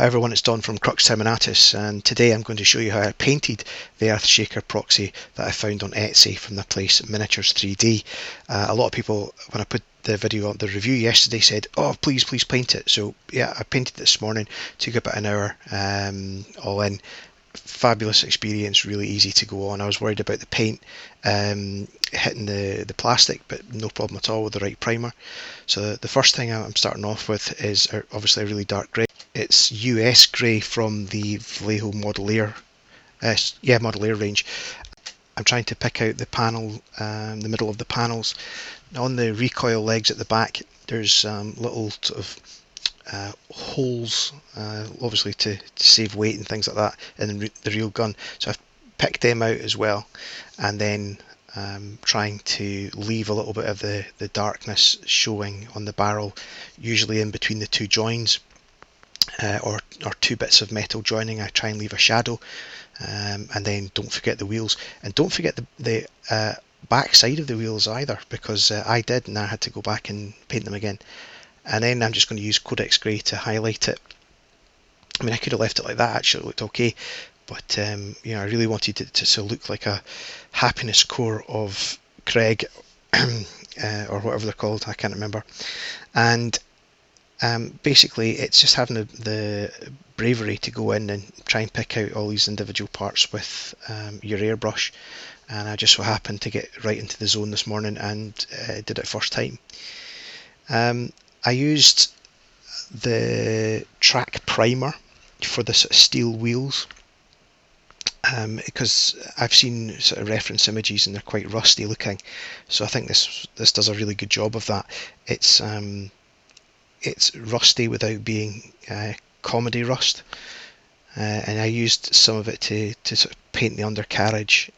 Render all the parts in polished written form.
Hi everyone, it's Don from Crux Terminatus, and today I'm going to show you how I painted the Earthshaker proxy that I found on Etsy from the place Miniatures 3D. A lot of people, when I put the video on the review yesterday, said, oh please paint it. So yeah, I painted it this morning, took about an hour all in. Fabulous experience, really easy to go on. I was worried about the paint hitting the plastic, but no problem at all with the right primer. So the first thing I'm starting off with is obviously a really dark grey. It's US grey from the Vallejo Modelier range. I'm trying to pick out the panel, the middle of the panels. On the recoil legs at the back, there's little sort of holes, obviously to save weight and things like that in the real gun. So I've picked them out as well, and then trying to leave a little bit of the darkness showing on the barrel, usually in between the two joins. Or two bits of metal joining. I try and leave a shadow, and then don't forget the wheels, and don't forget the back side of the wheels either, because I did, and I had to go back and paint them again. And then I'm just going to use Codex Grey to highlight it. I mean, I could have left it like that, actually it looked okay, but you know, I really wanted it to look like a Happiness Corps of Krieg, or whatever they're called, I can't remember. And basically it's just having the bravery to go in and try and pick out all these individual parts with your airbrush, and I just so happened to get right into the zone this morning and did it first time. I used the track primer for the sort of steel wheels, because I've seen sort of reference images and they're quite rusty looking, so I think this does a really good job of that. It's rusty without being comedy rust, and I used some of it to sort of paint the undercarriage,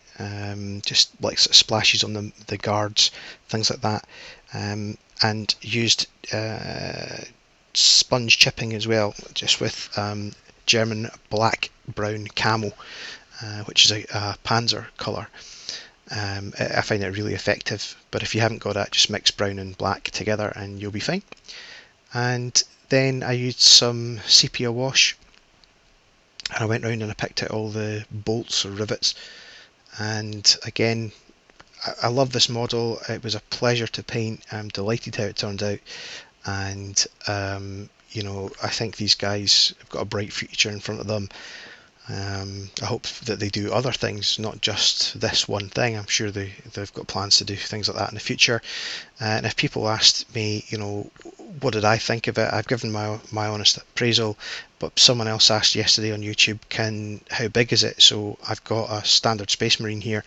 just like sort of splashes on the guards, things like that, and used sponge chipping as well, just with German black brown camo, which is a Panzer colour. I find it really effective, but if you haven't got that, just mix brown and black together and you'll be fine. And then I used some sepia wash, and I went round and I picked out all the bolts or rivets, and again, I love this model. It was a pleasure to paint. I'm delighted how it turned out, and you know, I think these guys have got a bright future in front of them. I hope that they do other things, not just this one thing. I'm sure they've got plans to do things like that in the future. And if people asked me, you know, what did I think of it, I've given my honest appraisal, but someone else asked yesterday on YouTube, how big is it? So I've got a standard Space Marine here,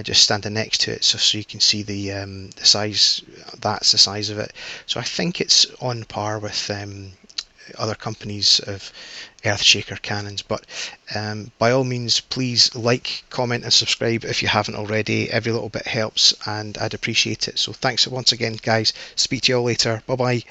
just standing next to it, so you can see the size. That's the size of it. So I think it's on par with other companies of Earthshaker cannons, but by all means, please like, comment and subscribe if you haven't already. Every little bit helps and I'd appreciate it. So thanks once again, guys. Speak to you all later. Bye bye.